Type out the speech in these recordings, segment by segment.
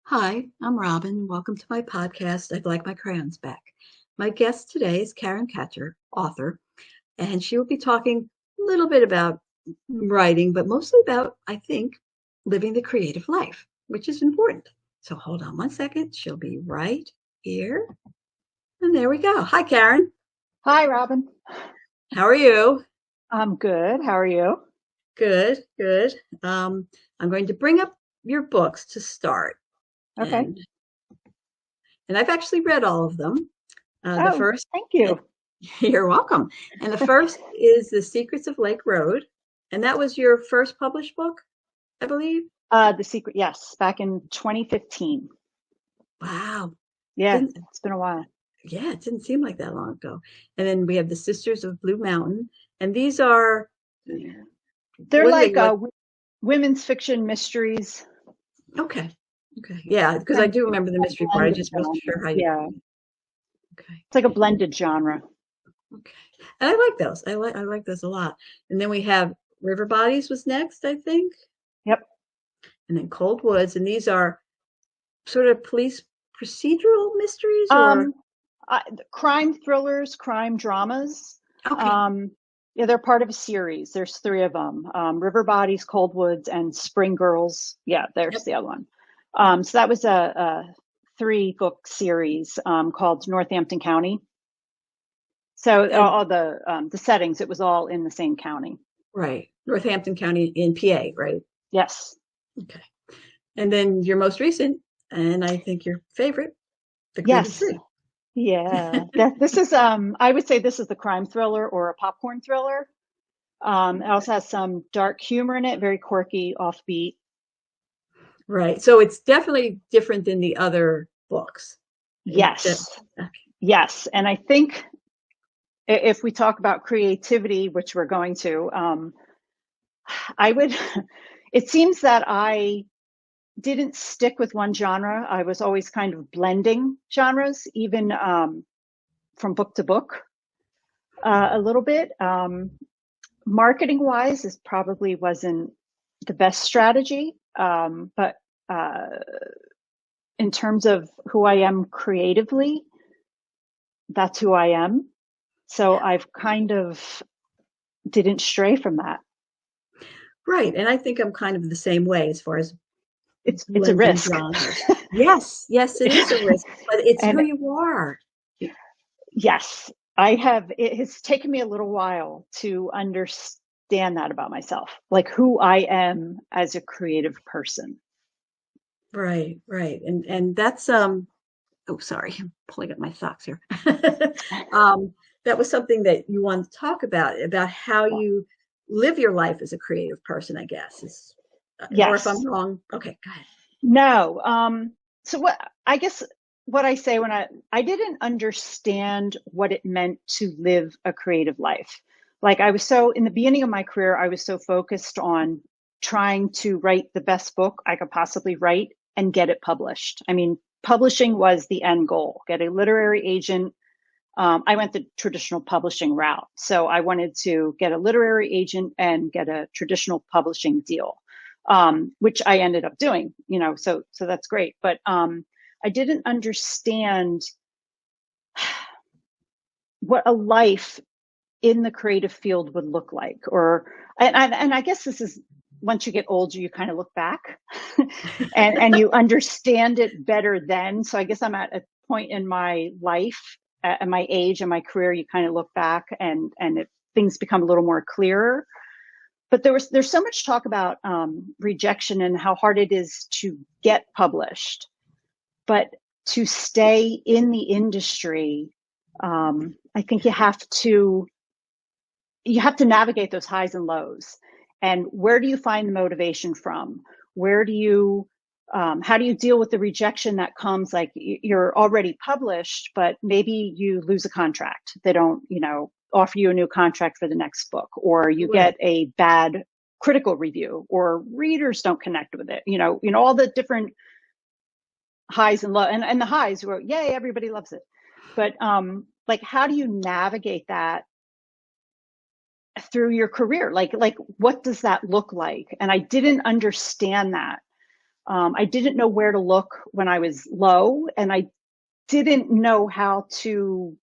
Hi, I'm Robin. Welcome to my podcast, I'd Like My Crayons Back. My guest today is Karen Katchur, author, and she will be talking a little bit about writing, but mostly about, I think, living the creative life, which is important. So hold on one second. She'll be right here. And there we go. Hi, Karen. Hi, Robin. How are you? I'm good. How are you? Good, good. Um, I'm going to bring up your books to start. Okay. And and I've actually read all of them. The Oh, first thank you. You're welcome. And the first is The Secrets of Lake Road. And that was your first published book, I believe. The Secret, yes, back in 2015. Wow. Yeah, Didn't it's been a while. Yeah, it didn't seem like that long ago. And then we have The Sisters of Blue Mountain. And these are, They're what are they like like? women's fiction mysteries. Okay. Okay. Yeah, because I Kind do of remember the a mystery part. I blended just wasn't genre. sure how you. Yeah, Okay. it's like a blended genre. Okay. And I like those. I like those a lot. And then we have River Bodies was next, I think. Yep. And then Cold Woods. And these are sort of police procedural mysteries or Um, Crime thrillers, crime dramas. okay. Um, yeah, they're part of a series. There's three of them: River Bodies, Cold Woods, and Spring Girls. Yeah, there's Yep. the other one. So that was a three-book series called Northampton County. So And all the settings, it was all in the same county. right. Northampton County in PA, right? Yes. Okay. And then your most recent, and I think your favorite, The Grieving Yes. Tree. Yeah. This is I would say this is the crime thriller or a popcorn thriller. It also has some dark humor in it, very quirky, offbeat. Right. So it's definitely different than the other books. Yes. Yes. And I think if we talk about creativity, which we're going to, I would, it seems that I didn't stick with one genre. I was always kind of blending genres, even from book to book, a little bit. Marketing wise, this probably wasn't the best strategy. But uh, in terms of who I am creatively, that's who I am. So I've kind of didn't stray from that. Right. And I think I'm kind of the same way as far as It's a blending risk. genres. Yes, yes, it is a risk, but it's who And you are. yes, I have, it has taken me a little while to understand that about myself, like who I am as a creative person. Right, right. And that's oh sorry, I'm pulling up my socks here. um that was something that you wanted to talk about how you live your life as a creative person, I guess. Is or if I'm Yes. wrong, okay, go ahead. No. So what I guess what I say when I didn't understand what it meant to live a creative life. Like I was so in the beginning of my career, I was so focused on trying to write the best book I could possibly write and get it published. I mean, publishing was the end goal. Get a literary agent. I went the traditional publishing route. So I wanted to get a literary agent and get a traditional publishing deal, which I ended up doing, so that's great. But I didn't understand what a life in the creative field would look like. And I guess this is once you get older, you kind of look back and you understand it better then. So I guess I'm at a point in my life, at my age and my career, you kind of look back and things become a little more clearer. But there's so much talk about rejection and how hard it is to get published, but to stay in the industry, I think you have to navigate those highs and lows. And where do you find the motivation from? Where do you how do you deal with the rejection that comes? Like you're already published, but maybe you lose a contract. They don't, offer you a new contract for the next book, or you Right. get a bad critical review, or readers don't connect with it. All the different highs and lows. And the highs were, yay, everybody loves it. But like, how do you navigate that through your career? Like what does that look like? And I didn't understand that. I didn't know where to look when I was low, and I didn't know how to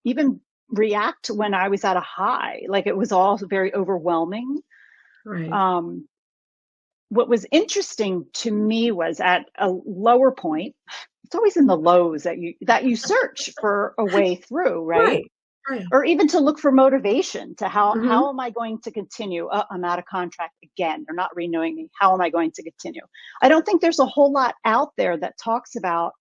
even react when I was at a high. Like it was all very overwhelming. Right. Um, what was interesting to me was at a lower point, it's always in the lows that you search for a way through, right? Right. Right. Or even to look for motivation to Hmm. how am I going to continue? I'm out of contract again. They're not renewing me. How am I going to continue? I don't think there's a whole lot out there that talks about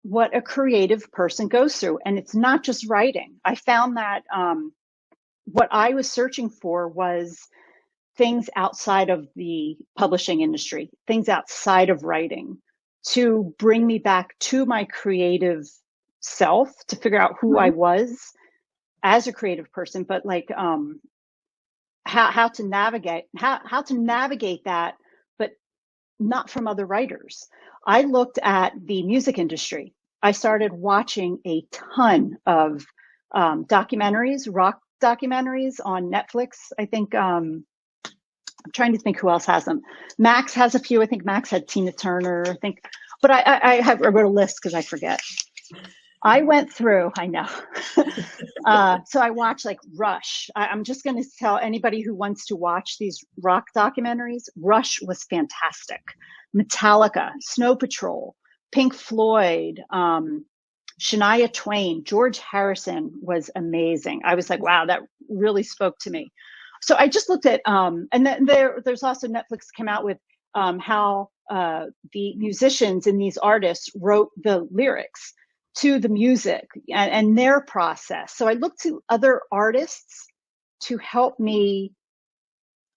what a creative person goes through. And it's not just writing. I found that what I was searching for was things outside of the publishing industry, things outside of writing, to bring me back to my creative self, to figure out who I Hmm. was as a creative person, but like how to navigate how to navigate that, but not from other writers. I looked at the music industry. I started watching a ton of documentaries, rock documentaries on Netflix. I think I'm trying to think who else has them. Max has a few. I think Max had Tina Turner. I think, but I wrote a list because I forget. I went through. I know. So I watched like Rush. I'm just going to tell anybody who wants to watch these rock documentaries. Rush was fantastic. Metallica, Snow Patrol, Pink Floyd, Shania Twain, George Harrison was amazing. I was like, wow, that really spoke to me. So I just looked at, and then there's also Netflix came out with how the musicians and these artists wrote the lyrics to the music and their process. So I looked to other artists to help me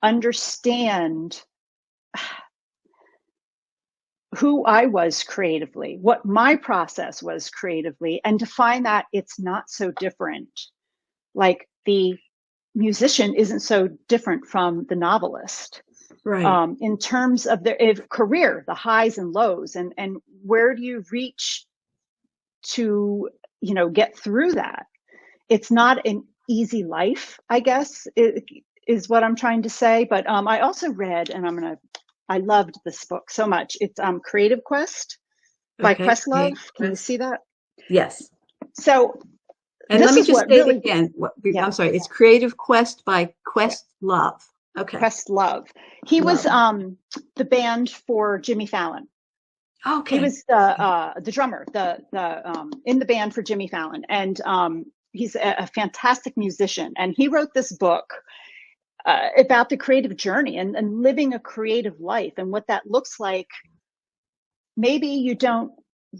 understand who I was creatively, what my process was creatively, and to find that it's not so different. Like the musician isn't so different from the novelist Right. in terms of their career, the highs and lows, and where do you reach to get through that. It's not an easy life, I guess, is what I'm trying to say. But I also read, and I loved this book so much. It's Creative Quest by Okay. Questlove. Creative Can you Quest. see that? Yes. So And let this me is just what say it really, again. yeah, I'm sorry. It's Creative Quest by yeah, Questlove. Okay. Questlove. He was Love. the band for Jimmy Fallon. He Okay. was the drummer, the in the band for Jimmy Fallon, and he's a fantastic musician. And he wrote this book about the creative journey and living a creative life and what that looks like. Maybe you don't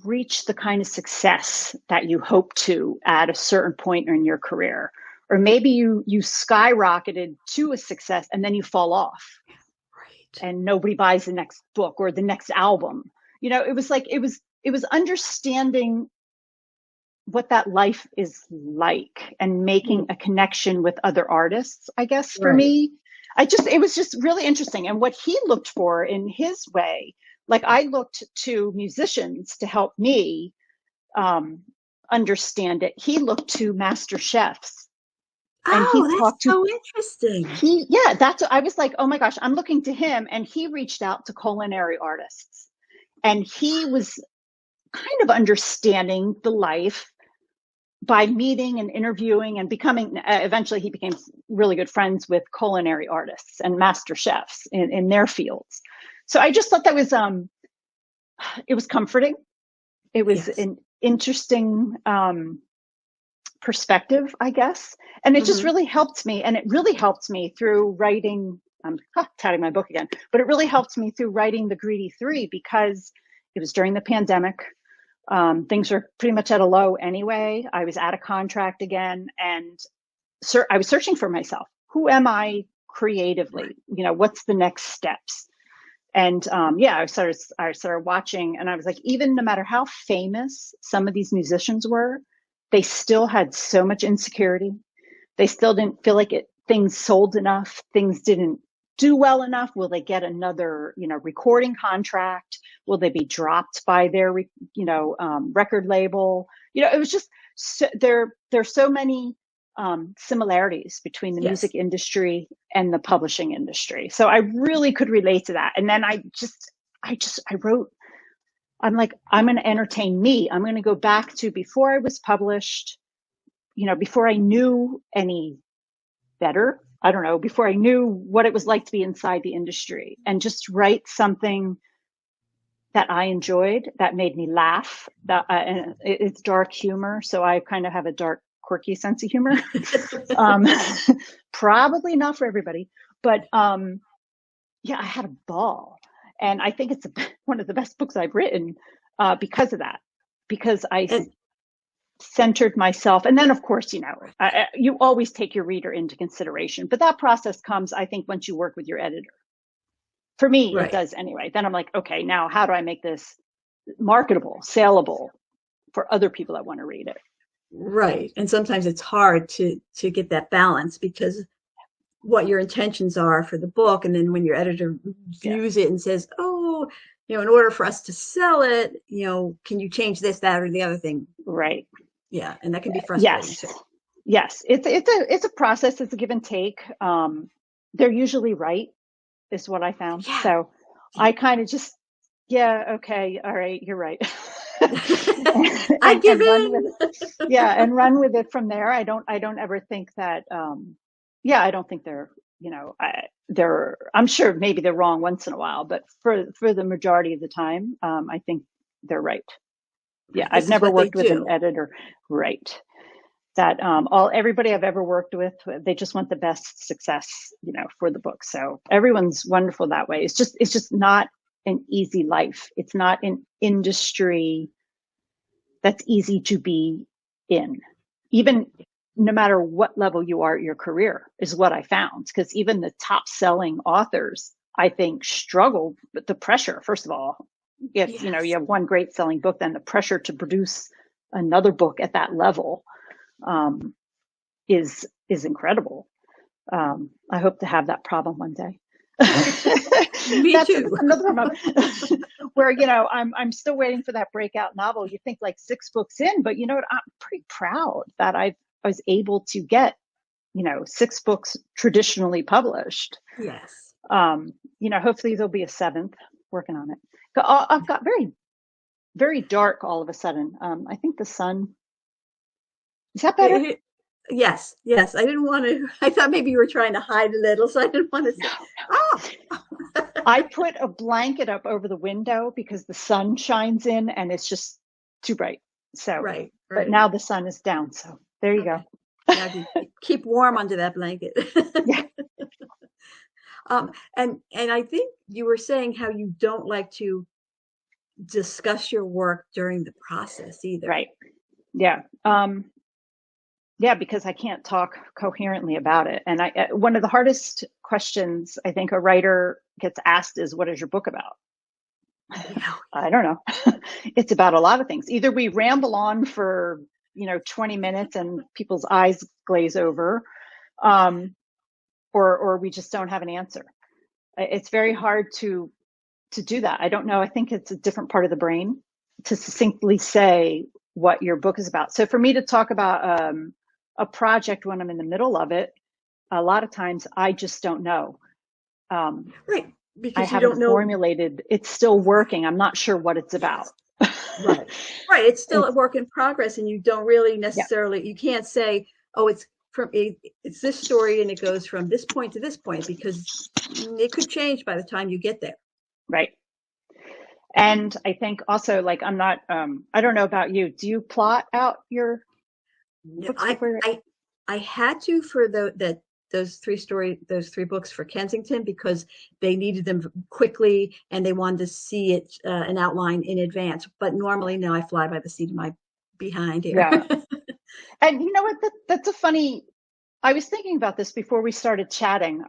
reach the kind of success that you hope to at a certain point in your career, or maybe you skyrocketed to a success and then you fall off Right. and nobody buys the next book or the next album. It was like it was understanding what that life is like and making Mm. a connection with other artists, I guess. For Right. me, it was just really interesting. And what he looked for in his way, like I looked to musicians to help me um, understand it. He looked to master chefs and he Oh, that's talked to so interesting. he yeah that's I was like, oh my gosh, I'm looking to him. And he reached out to culinary artists and he was kind of understanding the life by meeting and interviewing and becoming eventually he became really good friends with culinary artists and master chefs in their fields. So I just thought that was it was comforting. It was Yes. an interesting perspective, I guess. And it just Hmm. really helped me. And it really helped me through writing. I'm touting my book again, but it really helped me through writing The Greedy Three because it was during the pandemic. Things were pretty much at a low anyway. I was out of contract again, and I was searching for myself. Who am I Right. creatively? What's the next steps? And yeah, I started watching, and I was like, even no matter how famous some of these musicians were, they still had so much insecurity. They still didn't feel like things sold enough. Things didn't do well enough. Will they get another, recording contract? Will they be dropped by their, record label? It was just there's so many similarities between the Yes. music industry and the publishing industry. So I really could relate to that. And then I wrote, I'm like, I'm going to entertain me. I'm going to go back to before I was published, before I knew any better. I don't know, before I knew what it was like to be inside the industry, and just write something that I enjoyed, that made me laugh. And it's dark humor, so I kind of have a dark, quirky sense of humor. um, Probably not for everybody, but yeah, I had a ball, and I think it's one of the best books I've written because of that. Because I And centered myself, and then of course, you always take your reader into consideration, but that process comes, I think, once you work with your editor. For me, it right, does anyway. Then I'm like, okay, now how do I make this marketable, saleable for other people that want to read it? right. And sometimes it's hard to get that balance because what your intentions are for the book, and then when your editor Yeah. views it and says, "Oh, in order for us to sell it, can you change this, that, or the other thing?" Right. Yeah, and that can be frustrating Yes. too. Yes. It's a process. It's a give and take. They're usually right, is what I found. Yeah, So yeah. I kind of just, yeah, okay, all right, you're right. and, I give and run with in. it. Yeah, and run with it from there. I don't ever think that yeah, I don't think I'm sure maybe they're wrong once in a while, but for the majority of the time, I think they're right. Yeah, Right. I've This is never what they worked with an do. editor, right? That all everybody I've ever worked with, they just want the best success, for the book. So everyone's wonderful that way. It's just not an easy life. It's not an industry that's easy to be in, even no matter what level you are at your career, is what I found. Because even the top selling authors, I think, struggle with the pressure. First of all, if you Yes. have one great selling book, then the pressure to produce another book at that level um, is incredible. I hope to have that problem one day. Me That's too. another problem where I'm still waiting for that breakout novel. You think like 6 books in, but you know what? I'm pretty proud that I was able to get 6 books traditionally published. Yes. Hopefully there'll be a 7th. Working on it. I've got very, very dark all of a sudden. I think the sun, is that better? Yes, yes. I didn't want to. I thought maybe you were trying to hide a little, so I didn't want to No. say, "Oh." I put a blanket up over the window because the sun shines in and it's just too bright. So, Right, but right. now the sun is down. So there you go. Okay. Now keep warm under that blanket. Yeah. And I think you were saying how you don't like to discuss your work during the process either. Right. Yeah. Yeah, because I can't talk coherently about it. And one of the hardest questions I think a writer gets asked is, what is your book about? Yeah. I don't know. It's about a lot of things. Either we ramble on for, 20 minutes and people's eyes glaze over, um, or we just don't have an answer. It's very hard to do that. I don't know. I think it's a different part of the brain to succinctly say what your book is about. So for me to talk about a project when I'm in the middle of it, a lot of times I just don't know. Um, Right. I Because you haven't don't know. formulated. It's still working. I'm not sure what it's about. Yes. Right. Right. It's still a It's work in progress, and you don't really yeah, necessarily, you can't say, oh, it's this story and it goes from this point to this point because it could change by the time you get there. right. And I think also, like, I'm not. I don't know about you. Do you plot out your Yeah, books before you? I had to for those 3 books for Kensington because they needed them quickly and they wanted to see it an outline in advance. But normally, no, I fly by the seat of my behind here. Yeah. And you know what? That's a funny. I was thinking about this before we started chatting.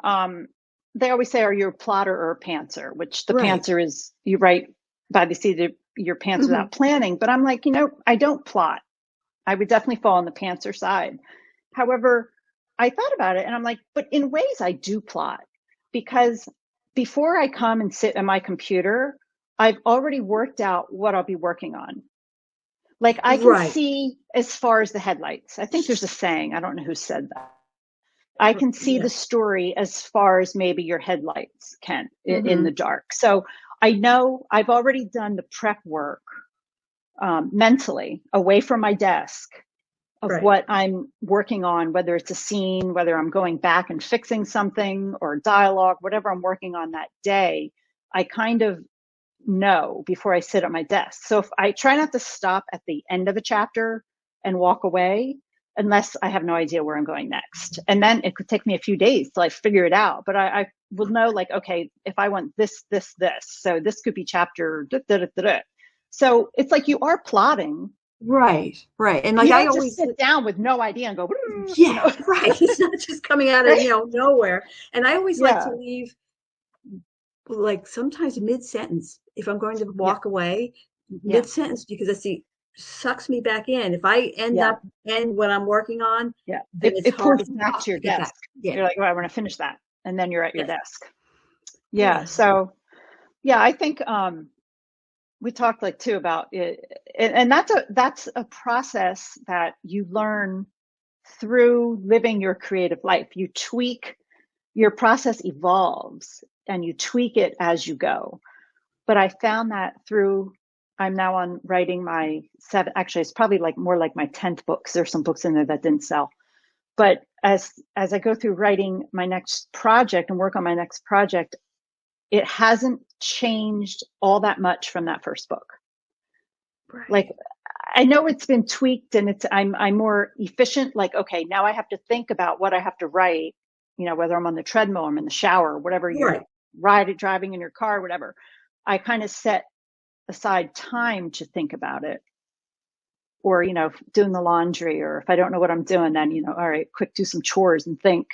They always say, "Are you a plotter or a pantser?" Which the Right. pantser is you write by the seat of your pants Hmm. without planning. But I'm like, I don't plot. I would definitely fall on the pantser side. However, I thought about it and I'm like, but in ways I do plot because before I come and sit at my computer, I've already worked out what I'll be working on. Like I can Right. see as far as the headlights. I think there's a saying, I don't know who said that. I can see the Yeah. story as far as maybe your headlights can in the Hmm. dark. So I know I've already done the prep work mentally away from my desk of Right. what I'm working on, whether it's a scene, whether I'm going back and fixing something or dialogue, whatever I'm working on that day, I kind of know before I sit at my desk. So if I try not to stop at the end of a chapter and walk away, unless I have no idea where I'm going next. And then it could take me a few days to like figure it out. But I will know like, okay, if I want this, this, this, so this could be chapter da, da, da, da, da. So it's like you are plotting. Right. Right. And like You I don't just always, sit down with no idea and go, you yeah, know. right. It's not just coming out of, Right? nowhere. And I always like to Yeah, leave like sometimes mid-sentence if I'm going to yeah, walk away, yeah, mid-sentence, because that's the sucks me back in. If I yeah, end what I'm working on, yeah. then It it's it hard, pulls it's you back tough to your to get desk. back. Yeah. You're like, oh, I want to finish that. And then you're at your Yes. desk. Yeah. Yeah. So yeah, I think we talked like too about it, and that's a process that you learn through living your creative life. You tweak, your process evolves and you tweak it as you go. But I found that through, I'm now on writing my seven, actually it's probably like more like my 10th book, 'cause there's some books in there that didn't sell. But as I go through writing my next project and work on my next project, it hasn't changed all that much from that first book. Like, Right. I know it's been tweaked and I'm more efficient. Like, okay, now I have to think about what I have to write, whether I'm on the treadmill, I'm in the shower, whatever you're Right. driving in your car, whatever. I kind of set aside time to think about it, or, doing the laundry, or if I don't know what I'm doing, then, all right, quick, do some chores and think.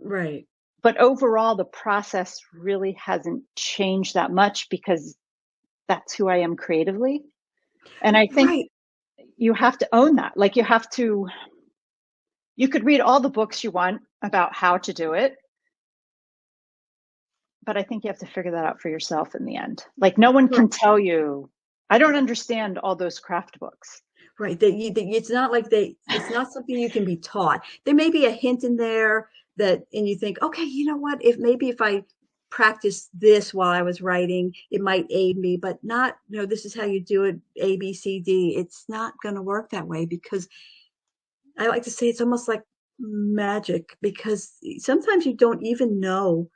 Right. But overall, the process really hasn't changed that much because that's who I am creatively. And I think Right. you have to own that. Like, you could read all the books you want about how to do it, but I think you have to figure that out for yourself in the end. Like, no one Right. can tell you. I don't understand all those craft books. Right. It's not like it's not something you can be taught. There may be a hint in there and you think, okay, you know what? If I practice this while I was writing, it might aid me, but not, this is how you do it, A, B, C, D. It's not going to work that way because I like to say it's almost like magic because sometimes you don't even know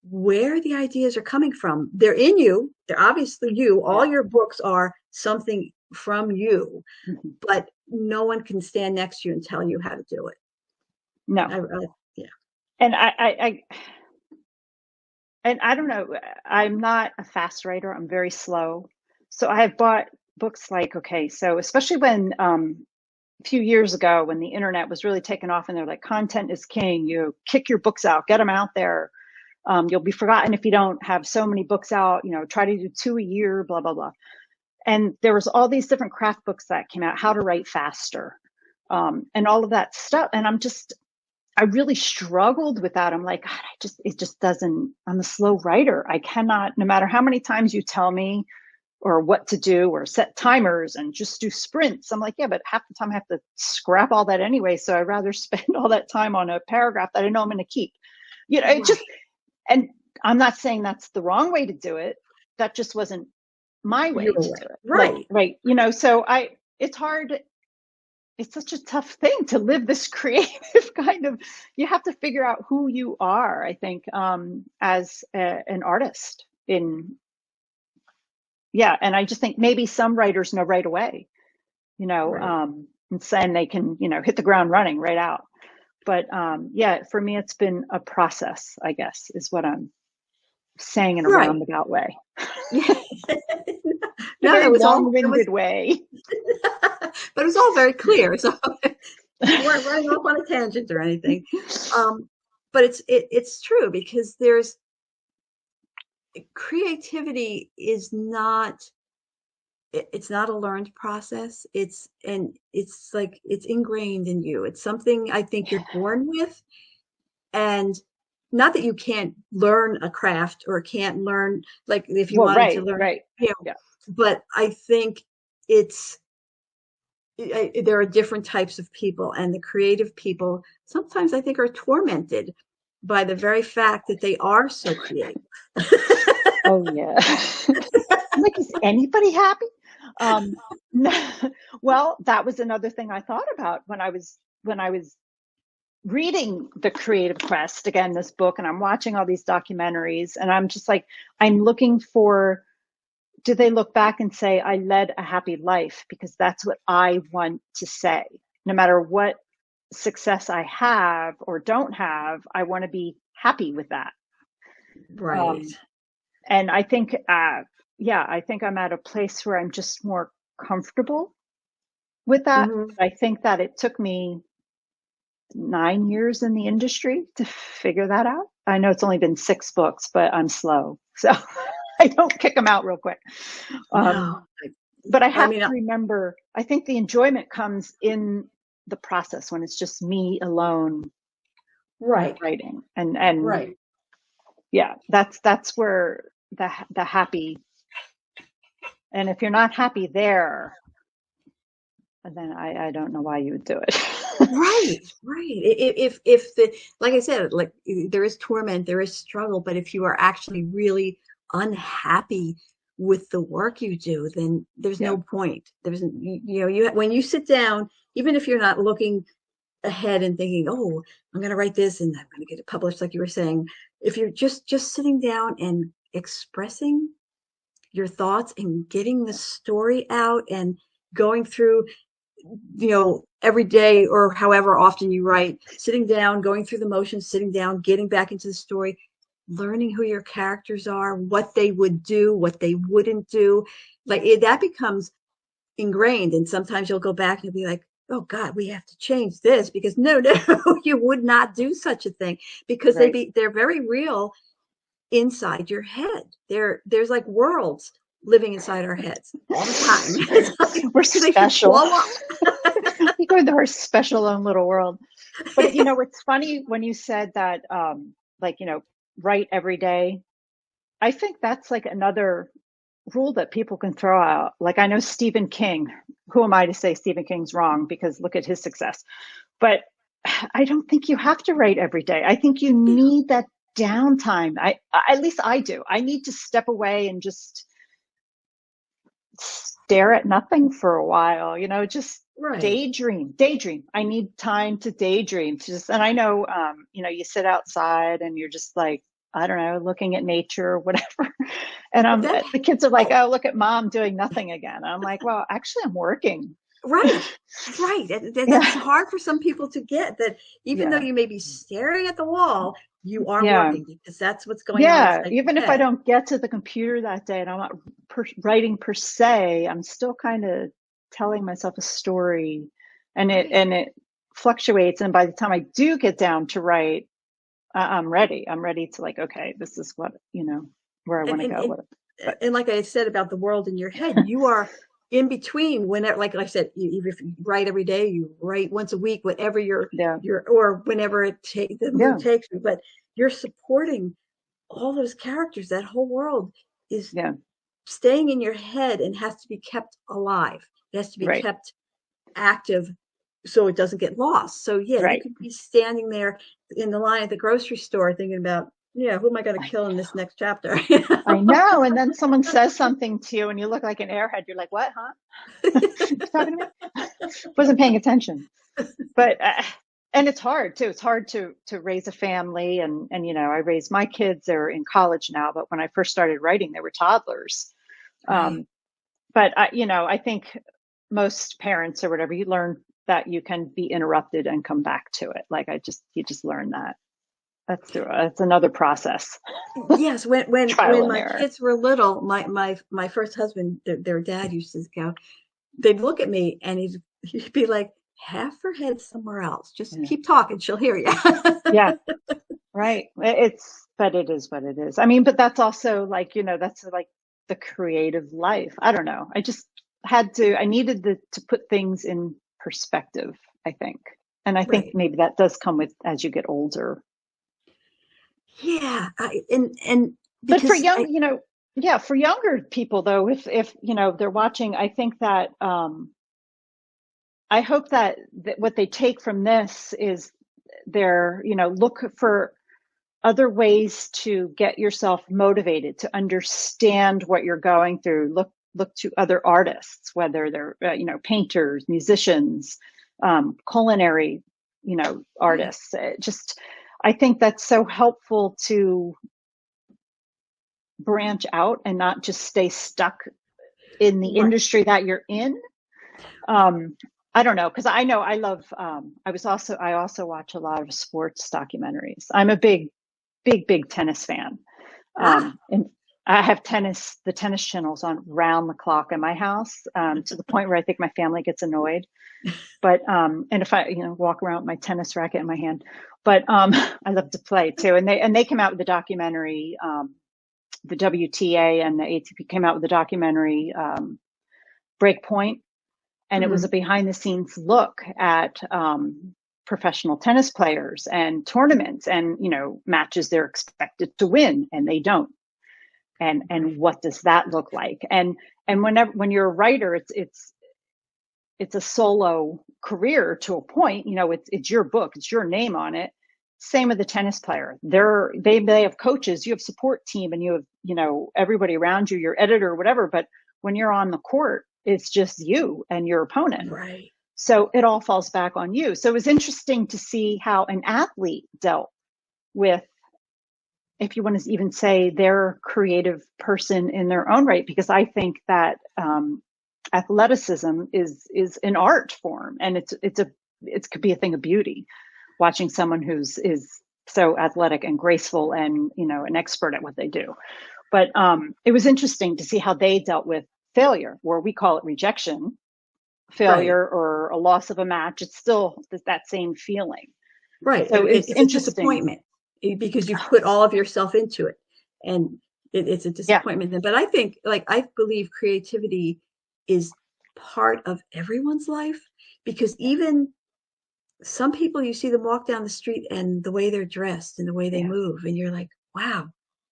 where the ideas are coming from. They're in you. They're obviously you. All Yeah. your books are something from you, Mhm. but no one can stand next to you and tell you how to do it. No. Yeah. And I don't know. I'm not a fast writer. I'm very slow. So I have bought books like, okay, so especially when a few years ago when the internet was really taking off and they're like, content is king. You kick your books out, get them out there. You'll be forgotten if you don't have so many books out, try to do 2 a year, blah, blah, blah. And there was all these different craft books that came out, how to write faster, and all of that stuff. And I really struggled with that. I'm like, God, it just doesn't, I'm a slow writer. I cannot, no matter how many times you tell me or what to do or set timers and just do sprints. I'm like, yeah, but half the time I have to scrap all that anyway. So I'd rather spend all that time on a paragraph that I know I'm going to keep. It just, Right. and I'm not saying that's the wrong way to do it. That just wasn't my way Your to way. do it. Like, Right. right. So it's hard. It's such a tough thing to live this creative kind of, you have to figure out who you are, I think, as an artist yeah. And I just think maybe some writers know right away, Right. and saying they can, hit the ground running right out. But yeah, for me, it's been a process, I guess, is what I'm saying in a Right. roundabout way, Yeah. a No, very it was long-winded way. but it was all very clear. So you weren't running off on a tangent or anything. Um, but it's true because there's creativity is not it's not a learned process. It's like it's ingrained in you. It's something I think you're born with, and not that you can't learn a craft or can't learn like if you Well, wanted to right, learn, right. you know, Yeah. but I think it's there are different types of people, and the creative people sometimes I think are tormented by the very fact that they are so creative. Oh yeah. I'm like, is anybody happy? Um, well, that was another thing I thought about when I was reading The Creative Quest, again, this book, and I'm watching all these documentaries, and I'm just like, I'm looking for, do they look back and say, I led a happy life? Because that's what I want to say. No matter what success I have or don't have, I want to be happy with that. Right. Um, and I think, yeah, I think I'm at a place where I'm just more comfortable with that. Hmm. I think that it took me 9 years in the industry to figure that out. I know it's only been 6 books, but I'm slow. So I don't kick them out real quick. Um, No. but I I have mean, to remember, I think the enjoyment comes in the process when it's just me alone right, writing. And right. yeah, that's where the happy, and if you're not happy there, then I don't know why you would do it. Right, right. If the like I said, like there is torment, there is struggle, but if you are actually really unhappy with the work you do, then there's Yeah. no point. There's you know you when you sit down, even if you're not looking ahead and thinking, oh, I'm going to write this and I'm going to get it published, like you were saying, if you're just sitting down and expressing your thoughts and getting the story out and going through every day or however often you write, sitting down, going through the motions, sitting down, getting back into the story, learning who your characters are, what they would do, what they wouldn't do. That becomes ingrained. And sometimes you'll go back and you'll be like, oh God, we have to change this because no, you would not do such a thing because Right. they're very real inside your head. There's like worlds living inside our heads all the time. It's like We're they should special. blow up. We go into our special own little world. But it's funny when you said that, like, write every day. I think that's like another rule that people can throw out. Like, I know Stephen King. Who am I to say Stephen King's wrong? Because look at his success. But I don't think you have to write every day. I think you need that downtime. At least I do. I need to step away and just stare at nothing for a while, just Right. daydream. I need time to daydream, and I know, you sit outside and you're just like, I don't know, looking at nature or whatever. And That the kids are like, oh, oh, look at mom doing nothing again. And I'm like, well, actually I'm working. right. Right. That's Yeah. hard for some people to get that even though Yeah. you may be staring at the wall, you are Yeah. working because that's what's going on Yeah. inside your Even if I head. don't get to the computer that day and I'm not writing per se, I'm still kind of telling myself a story, and it Right. and it fluctuates. And by the time I do get down to write, I'm ready. I'm ready to, like, okay, this is what, where I And want to and go and with it. But and like I said about the world in your head, you are in between whenever, like I said, even if you write every day, you write once a week, whatever yeah, or whenever the mood yeah, takes you, but you're supporting all those characters. That whole world is yeah, staying in your head and has to be kept alive. It has to be right, kept active so it doesn't get lost. So yeah, you right. could be standing there in the line at the grocery store thinking about, yeah, who am I going to I kill in this next chapter? I know. And then someone says something to you and you look like an airhead. You're like, what, huh? You talking to me? Wasn't paying attention. But and it's hard too. It's hard to raise a family, and I raised my kids. They're in college now, but when I first started writing, they were toddlers. Right. Um, but I think most parents or whatever, you learn that you can be interrupted and come back to it. Like, you just learn that. That's another process. Yes, Trial when and my error. kids were little, my first husband, their dad used to go, they'd look at me and he'd be like, have her head somewhere else. Just Yeah. keep talking, she'll hear you. Yeah. Right. But it is what it is. I mean, but that's also like, that's like the creative life. I don't know. I needed to put things in perspective, I think. And I think Right. maybe that does come with as you get older. Yeah. And But for because yeah, for younger people though, if they're watching, I think that, I hope that what they take from this is their, look for other ways to get yourself motivated, to understand what you're going through. Look to other artists, whether they're painters, musicians, culinary Right. artists. I think that's so helpful to branch out and not just stay stuck in the Right. industry that you're in. I don't know, because I know I love. I also watch a lot of sports documentaries. I'm a big tennis fan. Ah, And I have the tennis channels on round the clock in my house, to the point where I think my family gets annoyed. But and if I walk around with my tennis racket in my hand, but I love to play too. And they came out with the documentary. The WTA and the ATP came out with the documentary, Breakpoint, and it was a mhm. behind the scenes look at professional tennis players and tournaments and matches they're expected to win and they don't, and Right. what does that look like. And when you're a writer, it's a solo career to a point. It's your book, it's your name on it. Same with the tennis player. They have coaches, you have support team, and you have everybody around you, your editor, whatever. But when you're on the court, it's just you and your opponent. Right. So it all falls back on you. So it was interesting to see how an athlete dealt with, if you want to even say, their creative person in their own right, because I think that athleticism is an art form, and it could be a thing of beauty, watching someone who's is so athletic and graceful and an expert at what they do. But it was interesting to see how they dealt with failure, where we call it rejection, Right. failure, or a loss of a match. It's still that same feeling. Right. So it's It's a interesting. disappointment because you've put all of yourself into it, and it's a Yeah, disappointment. But I think, like, I believe creativity is part of everyone's life because even some people, you see them walk down the street and the way they're dressed and the way they yeah, move, and you're like, wow,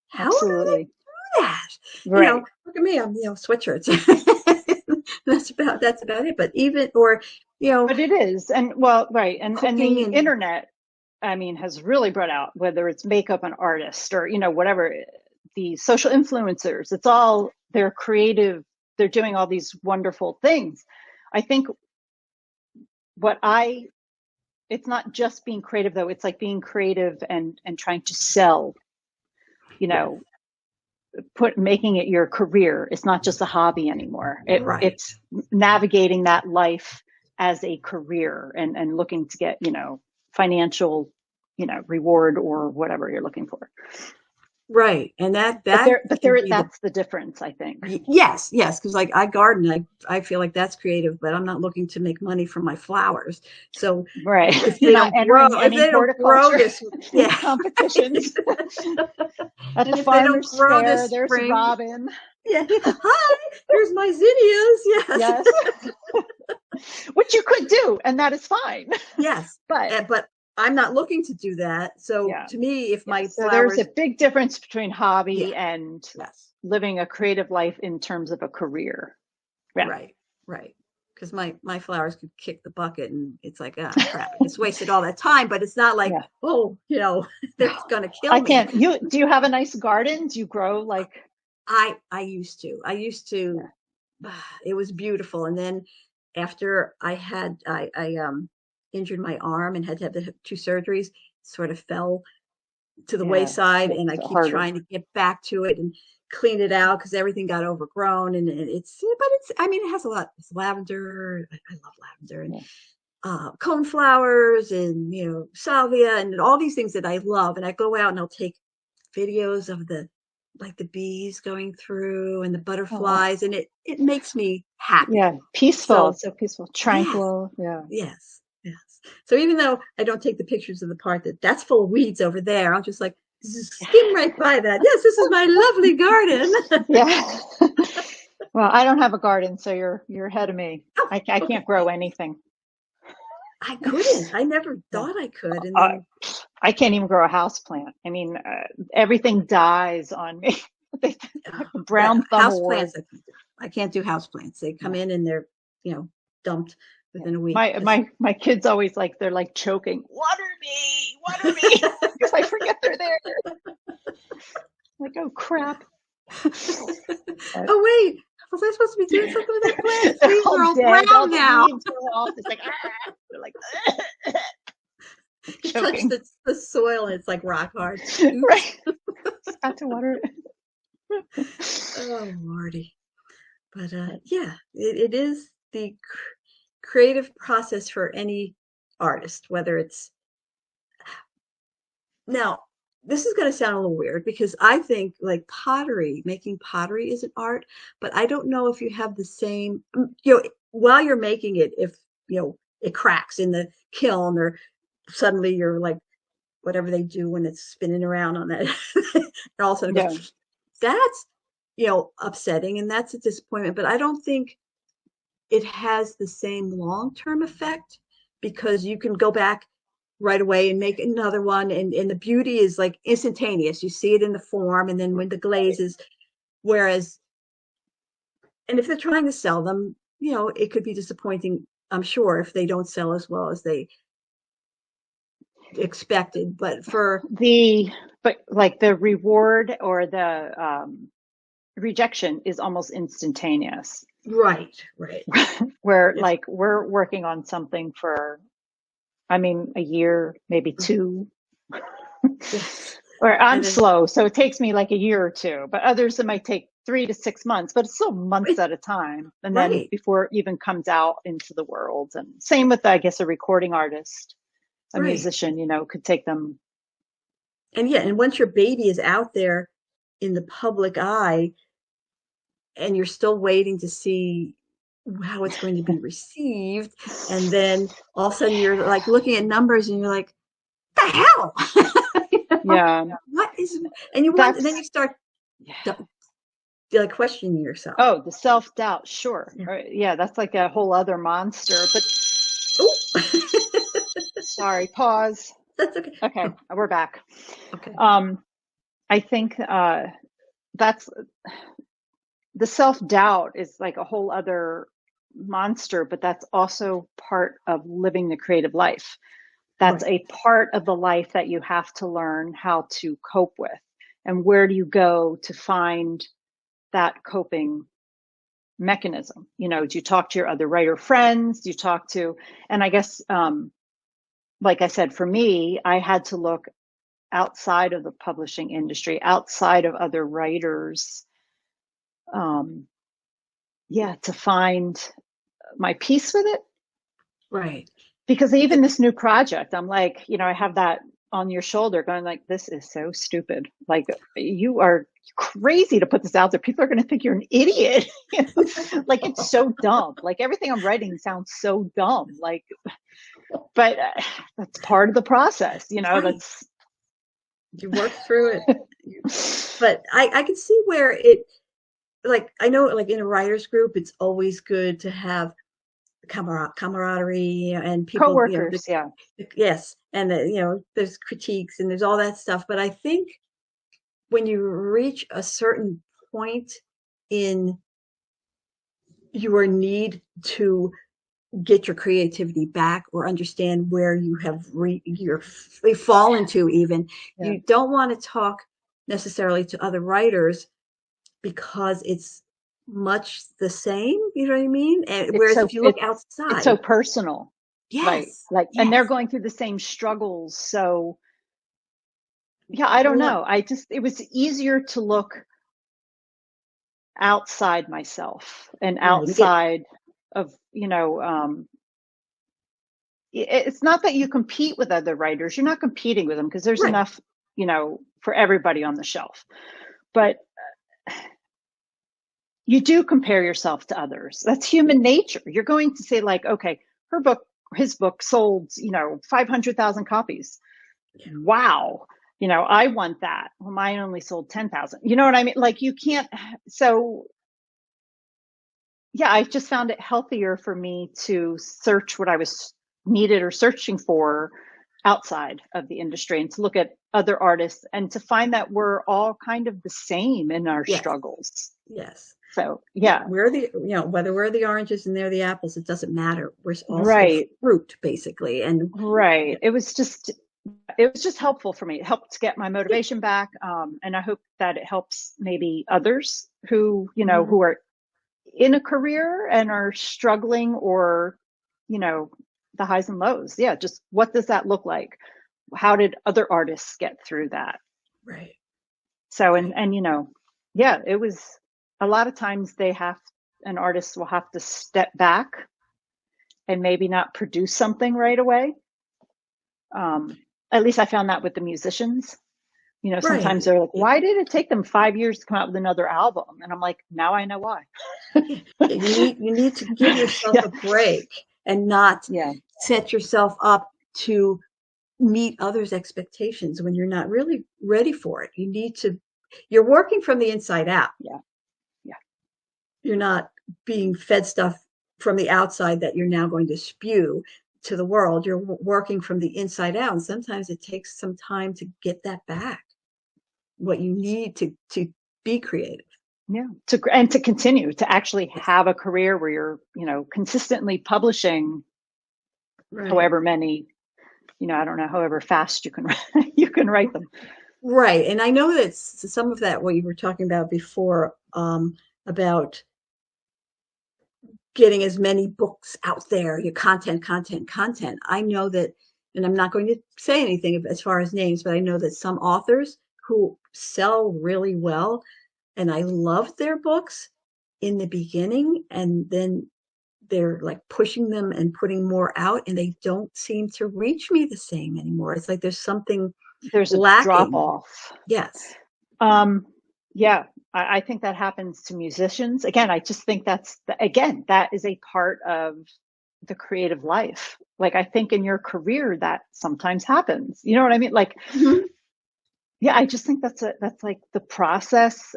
how do they absolutely. do that? Right. Look at me, I'm, sweatshirts. That's about it. But even, or, But it is. And well, right. And cooking the and internet, I mean, has really brought out, whether it's makeup and artist or, whatever, the social influencers, it's all, they're creative, they're doing all these wonderful things. I think what I it's not just being creative though, it's like being creative and trying to sell, you yes, know, making it your career. It's not just a hobby anymore. right. It's navigating that life as a career, and looking to get, financial, reward or whatever you're looking for. Right. And that But that there, but can there, be the that's the difference, I think. yes, yes, because like I garden, I feel like that's creative, but I'm not looking to make money from my flowers. So Right. if You're they not don't grow, entering if any they don't grow horticulture this, yeah, competitions. At and the if they don't farmer's grow fair, this there's spring, Robin. yeah, hi, here's my zinnias, Yes. Which you could do, and that is fine. yes, But but I'm not looking to do that. So yeah, to me, if yeah. my So there's a flowers, big difference between yeah, hobby and yes. living a creative life in terms of a career. Yeah. Right, right. Because my flowers could kick the bucket, and it's like, ah, crap, I just wasted all that time. But it's not like, Yeah. oh, they're No, gonna I kill me. can't. Do you have a nice garden? Do you grow like? I used to. Yeah. It was beautiful, and then after I injured my arm and had to have the two surgeries, sort of fell to the Yeah. wayside, and I It's keep harder. trying to get back to it and clean it out because everything got overgrown, and but it's, I mean, it has a lot. It's lavender. I love lavender, and Yeah. coneflowers, and salvia, and all these things that I love. And I go out and I'll take videos of the bees going through and the Oh, butterflies, and it makes me happy. yeah. Peaceful. So So peaceful. yes, Tranquil. Yeah. yes, yes. So even though I don't take the pictures of the part that's full of weeds over there, I'm just like, skim right by that. Yes, this is my lovely garden. Yeah. Well, I don't have a garden, so you're ahead of me. Oh, I okay. can't grow anything. I couldn't. I never Yeah. thought I could. And Uh, then I can't even grow a house plant. I mean, everything dies on me. They have the that brown thumb house award. plants, I can't do house plants. They come No. in and they're, dumped within a week. My kids always like, they're like choking, water me, because I forget they're there. Like, oh crap. But Oh wait, was I supposed to be doing something with that plant? they're Leaves all are all dead. All brown the now. leaves are off. It's like, ah! They're like You touch choking. the soil and it's like rock hard. Oops. Right. Got to water Oh, Lordy. But yeah, it is the creative process for any artist, whether it's now. This is going to sound a little weird because I think like pottery, making pottery is an art, but I don't know if you have the same, while you're making it, if, it cracks in the kiln or suddenly you're like, whatever they do when it's spinning around on that, and all of a sudden it yeah. goes, that's, upsetting and that's a disappointment. But I don't think it has the same long-term effect because you can go back right away and make another one, and the beauty is like instantaneous. You see it in the form and then when the glaze is, whereas, and if they're trying to sell them, it could be disappointing, I'm sure, if they don't sell as well as they expected. But like the reward or the rejection is almost instantaneous. Right. Where It's, like we're working on something for, I mean, a year, maybe two. yes. Or I'm And then slow, so it takes me like a year or two, but others it might take 3 to 6 months, but it's still months it, at a time. And then right, before it even comes out into the world. And same with, I guess, a recording artist, a right. musician, could take them. And yeah, and once your baby is out there in the public eye and you're still waiting to see how it's going to be received, and then all of a sudden you're like looking at numbers and you're like, the hell? Yeah, What is, and you want, and then you that's, start yeah. like questioning yourself. Oh, the self-doubt, sure. Yeah. Yeah, that's like a whole other monster. But Oh, sorry, pause. that's okay. Okay, Oh, we're back. okay. Um, I think that's the self-doubt is like a whole other monster, but that's also part of living the creative life. That's Right. a part of the life that you have to learn how to cope with. And where do you go to find that coping mechanism? Do you talk to your other writer friends? Do you talk to, and I guess, like I said, for me, I had to look outside of the publishing industry, outside of other writers, yeah, to find my peace with it. Right. Because even Because, this new project, I'm like, I have that on your shoulder going like, this is so stupid. Like, you are crazy to put this out there. People are going to think you're an idiot. Like, it's so dumb. Like, everything I'm writing sounds so dumb. Like, but that's part of the process, right. that's. You work through it. But I can see where it, like, I know, like in a writer's group, it's always good to have camaraderie and people, Co-workers, yeah. yes, and there's critiques and there's all that stuff. But I think when you reach a certain point in your need to get your creativity back or understand where you have you're fallen to, even, Yeah. you don't want to talk necessarily to other writers because it's much the same, you know what I mean? And It's whereas so if you look it's so outside, personal. Right. yes, Like, and they're yes, going through the same struggles. So yeah, I don't well, know. It was easier to look outside myself and right, get outside of, it's not that you compete with other writers. You're not competing with them because there's right, enough, for everybody on the shelf. But you do compare yourself to others. That's human nature. You're going to say like, okay, his book sold, 500,000 copies. Wow. I want that. Well, mine only sold 10,000. You know what I mean? Like, you can't. So yeah, I just found it healthier for me to search what I was needed or searching for outside of the industry, and to look at other artists and to find that we're all kind of the same in our yes, struggles. yes. So yeah, we're the, whether we're the oranges and they're the apples, it doesn't matter. We're all still right, fruit, basically. And right. It was just helpful for me. It helped get my motivation back, and I hope that it helps maybe others who Mhm. who are in a career and are struggling, or you know the highs and lows. Yeah, just what does that look like? How did other artists get through that? Right, So right, yeah, it was a lot of times an artist will have to step back and maybe not produce something right away. At least I found that with the musicians. Sometimes right. they're like, why did it take them 5 years to come out with another album? And I'm like, now I know why. Yeah, yeah, you need to give yourself Yeah, a break and not yeah, set yourself up to meet others' expectations when you're not really ready for it. You're working from the inside out. yeah, yeah, You're not being fed stuff from the outside that you're now going to spew to the world. You're working from the inside out. And sometimes it takes some time to get that back, what you need to be creative. yeah. To continue to actually Yes. have a career where you're, consistently publishing Right. however many, I don't know, however fast you can you can write them. Right. And I know that some of that, what you were talking about before, about getting as many books out there, your content, content, content. I know that, and I'm not going to say anything as far as names, but I know that some authors who sell really well, and I loved their books in the beginning, and then they're like pushing them and putting more out, and they don't seem to reach me the same anymore. It's like there's something There's a drop lacking. off. Yes. Um, yeah, I think that happens to musicians. Again, I just think that is a part of the creative life. Like, I think in your career that sometimes happens. You know what I mean? Like, Mhm. yeah, I just think that's like the process.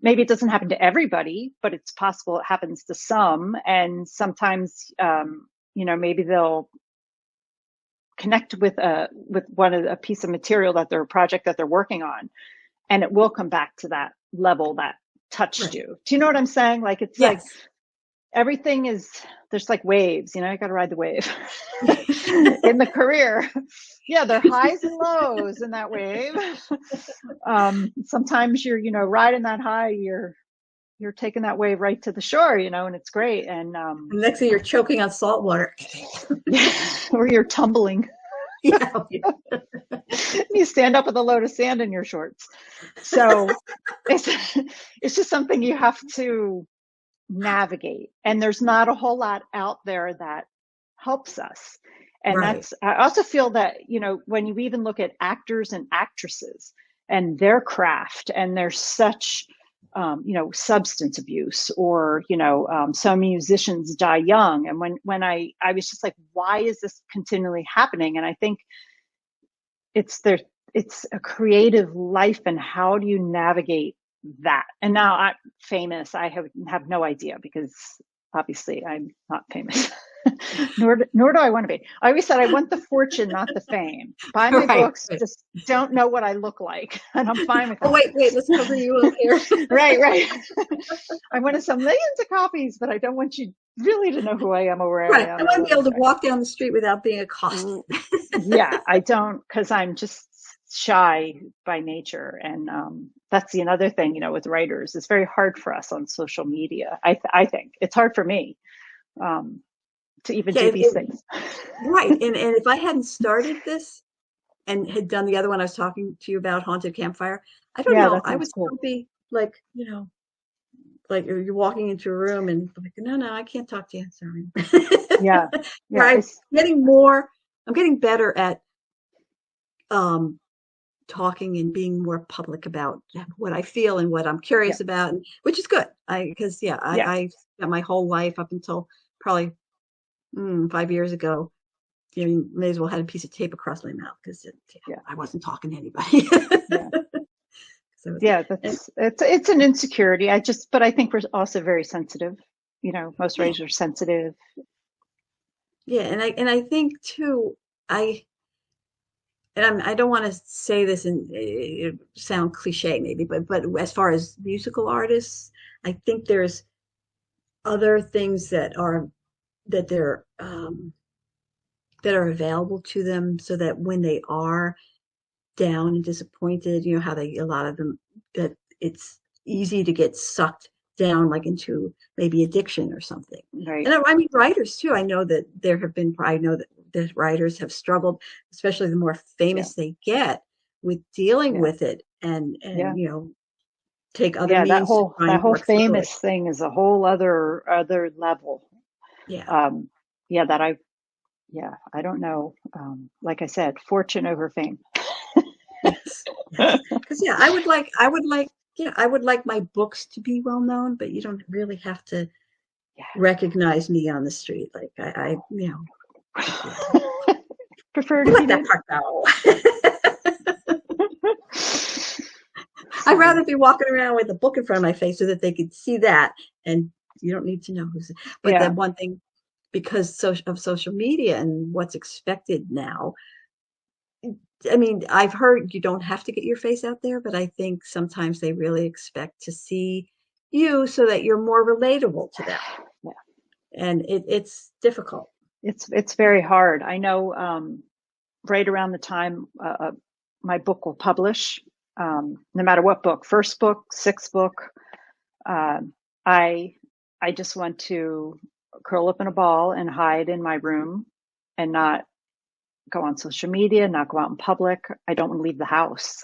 Maybe it doesn't happen to everybody, but it's possible it happens to some. And sometimes, maybe they'll connect with a piece of material a project that they're working on, and it will come back to that level that touched Right. you. Do you know what I'm saying? Like, it's like Yes. everything is, there's like waves, you got to ride the wave in the career. Yeah, there are highs and lows in that wave. Sometimes you're, riding that high, you're taking that wave right to the shore, and it's great. And And next thing you're choking on salt water. yeah, or you're tumbling. Yeah. You stand up with a load of sand in your shorts. So it's it's just something you have to navigate, and there's not a whole lot out there that helps us. And Right. I also feel that, when you even look at actors and actresses and their craft, and there's such substance abuse, or some musicians die young. And when I was just like, why is this continually happening? And I think it's there it's a creative life, and how do you navigate that? And now I'm famous, I have no idea, because obviously I'm not famous. Nor do I want to be. I always said I want the fortune, not the fame. Buy my Right. books, Right. just don't know what I look like, and I'm fine with Oh, that. wait, let's cover you up here. Right, right. I want to sell millions of copies, but I don't want you really to know who I am, or where I Right. I am, or want to what be I able look to like. walk down the street without being accosted. Yeah, I don't, because I'm just shy by nature. And that's the another thing, with writers. It's very hard for us on social media. I think it's hard for me, um, to even Yeah, do these things. right. And if I hadn't started this and had done the other one I was talking to you about, Haunted Campfire, I don't Yeah, know. that I sounds would cool. still be like, like you're walking into a room and like, no, no, I can't talk to you. Sorry. Yeah, Where yeah, I'm getting better at um talking and being more public about what I feel and what I'm yeah, curious about, which is good. Because yeah, yeah, I spent my whole life up until probably 5 years ago. You may as well had a piece of tape across my mouth because yeah, I wasn't talking to anybody. yeah, So yeah. and, It's an insecurity. But I think we're also very sensitive. Most yeah, writers are sensitive. yeah, and I think too, I I don't want to say this and sound cliche maybe, but as far as musical artists, I think there's other things that they're that are available to them so that when they are down and disappointed, you know how they a lot of them that it's easy to get sucked down like into maybe addiction or something. Right. And I mean writers too. I know that there have been I know that the writers have struggled, especially the more Yeah. famous they get with dealing Yeah. with it Yeah. and you know take other Yeah. That means to whole try that and whole work through it. famous thing is a whole other level. Yeah. Um, yeah. That I don't know. Like I said, fortune over fame. Yes. Yes. Because yeah, I would like my books to be well known, but you don't really have to recognize me on the street. Like you know, yeah. Preferred I if like you that did. part though. I'd So rather be walking around with a book in front of my face so that they could see that, and you don't need to know who's. But the yeah, one thing, because of social media and what's expected now, I mean, I've heard you don't have to get your face out there, but I think sometimes they really expect to see you so that you're more relatable to them, yeah. and it's difficult. It's very hard. I know. Right around the time my book will publish, no matter what book, first book, sixth book, uh, I I just want to curl up in a ball and hide in my room and not go on social media, not go out in public. I don't want to leave the house.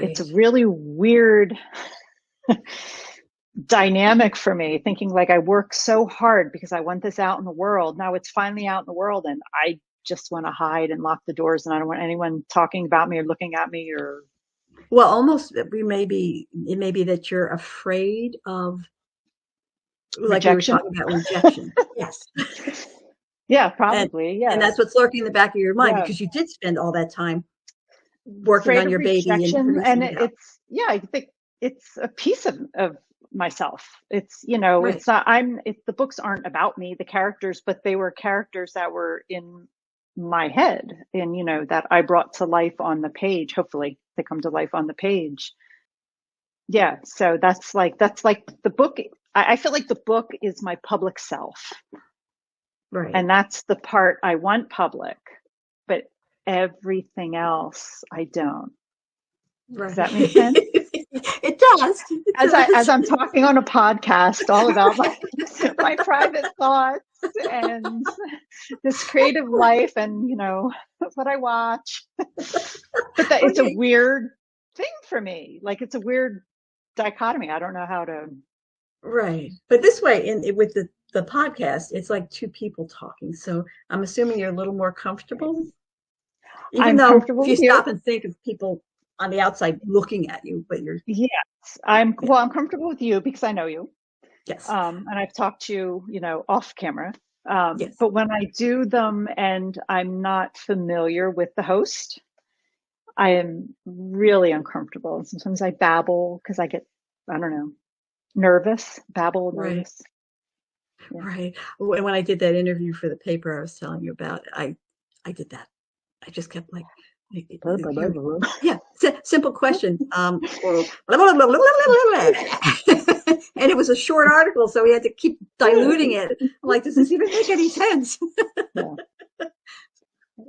It's a Right. really weird dynamic for me, thinking like I work so hard because I want this out in the world. Now it's finally out in the world and I just want to hide and lock the doors and I don't want anyone talking about me or looking at me or Well, almost it may be that you're afraid of, like we were rejection. talking about, rejection. Yes. Yeah, And probably. and Yeah. that's what's lurking in the back of your mind Yeah. because you did spend all that time working Afraid on of your baby and rejection. producing And it out. yeah, I think it's a piece of myself. Right. It's not, the books aren't about me, the characters, but they were characters that were in my head and, that I brought to life on the page. Hopefully they come to life on the page. Yeah. So that's like the book. I feel like the book is my public self. Right. And that's the part I want public, but everything else I don't. Does Right. that make sense? It does. It As does. I'm talking on a podcast all about my private thoughts and this creative life and what I watch. But that it's a Okay. weird thing for me. Like it's a weird dichotomy. I don't know how to. Right. But this way, with the podcast, it's like two people talking. So I'm assuming you're a little more comfortable, even I'm though comfortable if you with you. stop and think of people on the outside looking at you, but you're, Yes, yeah, I'm comfortable with you because I know you. yes, And I've talked to you, off camera. yes. But when I do them and I'm not familiar with the host, I am really uncomfortable. Sometimes I babble because I don't know, nervous, babble, Right, nervous. Yeah. right. When I did that interview for the paper I was telling you about, I did that. I just kept like, Blah, blah, blah, here, blah, blah. yeah, simple question. Or blah, blah, blah, blah, blah, blah. And it was a short article, so we had to keep diluting it. I'm like, does this even make any sense? Yeah.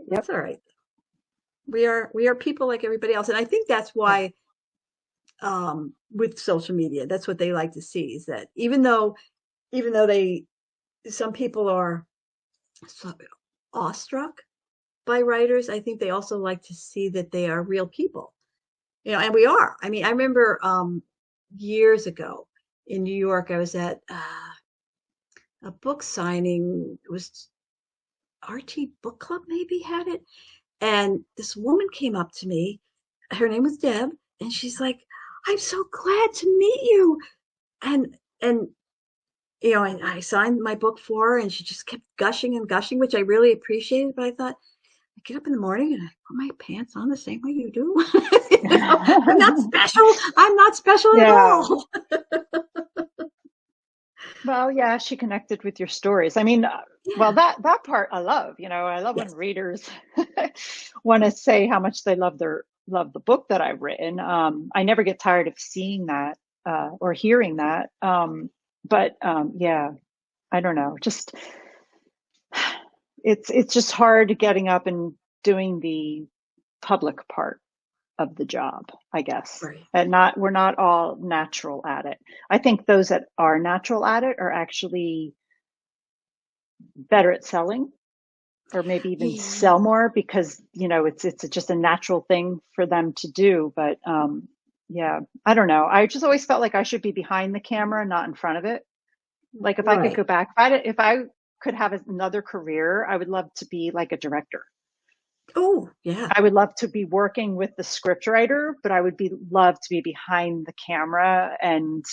That's Yep. all right. We are people like everybody else, and I think that's Yeah. why with social media, that's what they like to see is that even though they some people are so awestruck by writers, I think they also like to see that they are real people. You know, and we are. I mean, I remember years ago in New York, I was at a book signing. It was RT Book Club, maybe had it, and this woman came up to me. Her name was Deb, and she's like, "I'm so glad to meet you." And you know, I signed my book for her, and she just kept gushing and gushing, which I really appreciated. But I thought, I get up in the morning and I put my pants on the same way you do. You know, I'm not special. I'm not special at Yeah. all. Well, yeah, she connected with your stories. I mean, well, Yeah. that part I love. I love when Yes. readers want to say how much they love the book that I've written. I never get tired of seeing that. or hearing that. Yeah, I don't know. Just it's just hard getting up and doing the public part of the job, I guess. Right. And we're not all natural at it. I think those that are natural at it are actually better at selling, or maybe even Yeah. sell more, because it's just a natural thing for them to do. But yeah, I don't know. I just always felt like I should be behind the camera, not in front of it. Like if I could Right. go back, if I could have another career, I would love to be like a director. Oh, yeah. I would love to be working with the script writer, but I would love to be behind the camera and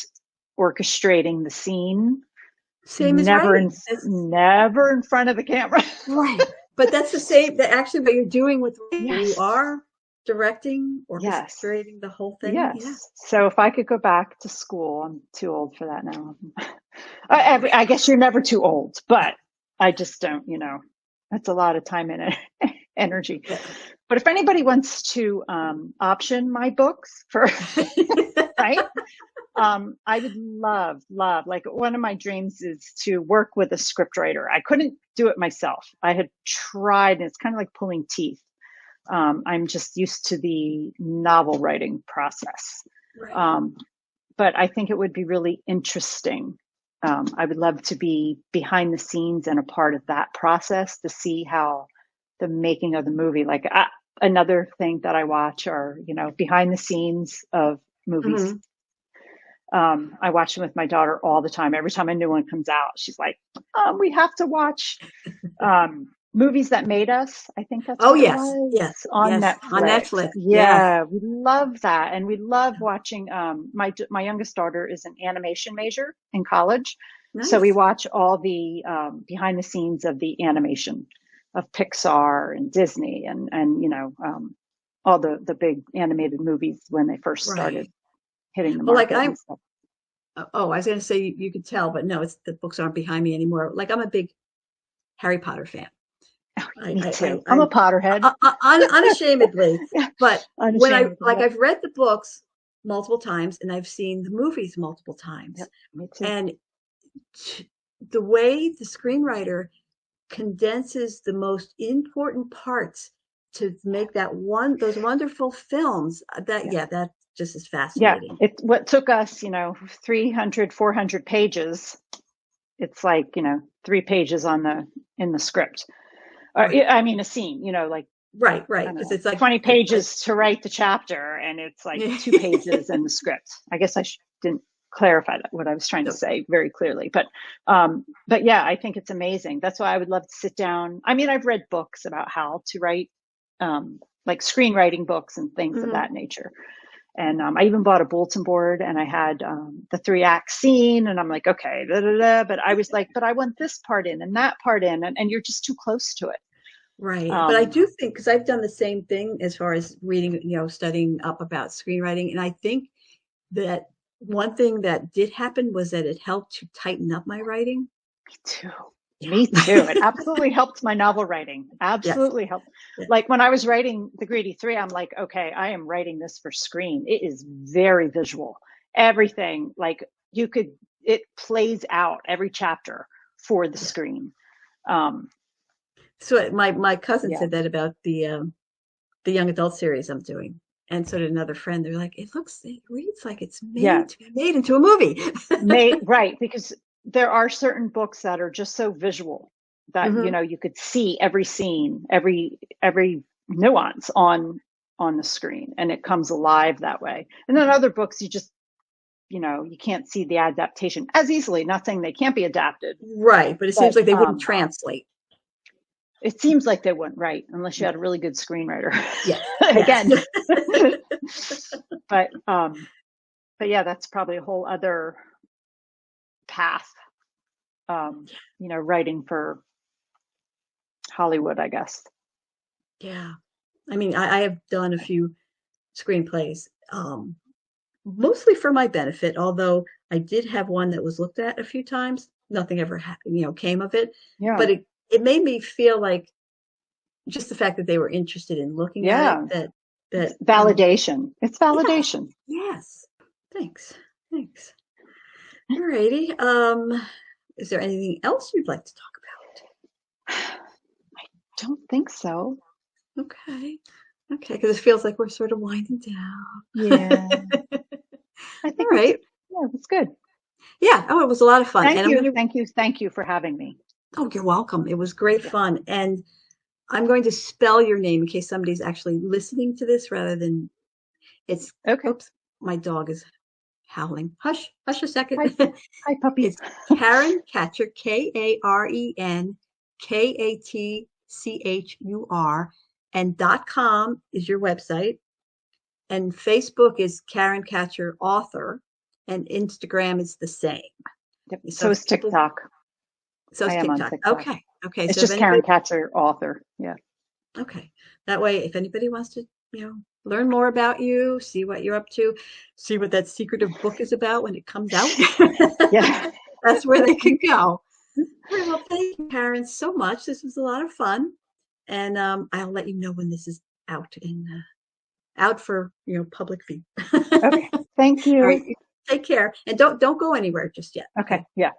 orchestrating the scene, Same as writing. never in front of the camera. Right. But that's the same, that actually what you're doing with writing. You Yes. are directing, Yes. orchestrating the whole thing. Yeah. Yes. So if I could go back to school, I'm too old for that now. I guess you're never too old, but I just don't, that's a lot of time and energy. Yeah. But if anybody wants to option my books for, right? I would love, like one of my dreams is to work with a scriptwriter. I couldn't do it myself. I had tried, and it's kind of like pulling teeth. I'm just used to the novel writing process. Right. But I think it would be really interesting. I would love to be behind the scenes and a part of that process to see how the making of the movie, like another thing that I watch are, behind the scenes of movies. Mm-hmm. I watch them with my daughter all the time. Every time a new one comes out, she's like, we have to watch Movies That Made Us. I think that's Oh, what it yes. Yes. was on Yes. On Netflix. Netflix. Yes. Yeah, we love that. And we love watching, my youngest daughter is an animation major in college. So we Nice. watch all the behind the scenes of the animation of Pixar and Disney and all the big animated movies when they first started Right. hitting the Well, like market and stuff. I was going to say you could tell, but no, it's the books aren't behind me anymore. Like I'm a big Harry Potter fan. Me too. I'm a I'm Potterhead. unashamedly. Yeah, But when unashamedly. Yep. I've read the books multiple times and I've seen the movies multiple Yep. times, Me too. and the way the screenwriter condenses the most important parts to make those wonderful films, Yeah. that just is Yeah. fascinating. What took us, 300, 400 pages. It's like, 3 pages in the script. Or, Right. I mean, a scene, like, Right, I right. don't Because know, it's like 20 pages to write the chapter, and it's like 2 pages in the script. I guess I didn't clarify what I was trying to say very clearly, but yeah, I think it's amazing. That's why I would love to sit down. I mean, I've read books about how to write, like screenwriting books and things of Mhm. that nature. And I even bought a bulletin board, and I had the 3-act scene, and I'm like, okay, da, da, da. But I was like, but I want this part in and that part in, and you're just too close to it. Right. But I Um, do think, because I've done the same thing as far as reading, studying up about screenwriting. And I think that one thing that did happen was that it helped to tighten up my writing. Me too. Yeah. Me too. It absolutely helped my novel writing. Yes. Absolutely helped. Yeah. Like when I was writing The Greedy Three, I'm like, okay, I am writing this for screen. It is very visual. Everything, like it plays out every chapter for the Yeah. screen. So my cousin Yeah. said that about the young adult series I'm doing. And so did another friend. They're like, it reads like it's Yeah. made to be made into a movie. Right. Because there are certain books that are just so visual that, Hmm. you could see every scene, every nuance on the screen, and it comes alive that way. And then other books, you just, you can't see the adaptation as easily. Not saying they can't be adapted, Right. But it seems but like they wouldn't translate. it seems like they wouldn't, right? Unless you had a really good screenwriter. Yes. Yes. Again. But yeah, that's probably a whole other path. Writing for Hollywood, I guess. Yeah. I mean, I have done a few screenplays, mostly for my benefit, although I did have one that was looked at a few times. Nothing ever, came of it. Yeah. But it made me feel like just the fact that they were interested in looking at it, Yeah. that It's validation. It's yes, validation. yes. Thanks. Thanks. All righty. Is there anything else you'd like to talk I don't think so. about? Okay. Okay, because it feels like we're sort of winding down. Yeah, I All think right. it was good. Yeah. Oh, it was a lot of fun. Thank And I'm you, going to, thank you, thank you for having me. oh, you're welcome. It was great Yeah. fun. And I'm going to spell your name in case somebody's actually listening to this rather than it's, Okay. oops, my dog is howling. Hush, hush a second. Hi, hi, puppy. It's Karen Katchur, KarenKatchur, and .com is your website. And Facebook is Karen Katchur Author, and Instagram is the same. Yep. So So if is people, TikTok. so I it's am on TikTok. TikTok. Okay. Okay. It's So if just Karen anybody, Katzer, author. Yeah. okay. That way, if anybody wants to, learn more about you, see what you're up to, see what that secretive book is about when it comes out, Yeah. that's where they can go. All right. Well, thank you, Karen, so much. This was a lot of fun. And I'll let you know when this is out and out for public view. All Okay. Thank right. you. Take care. And don't go anywhere just yet. Okay. Okay. Yeah.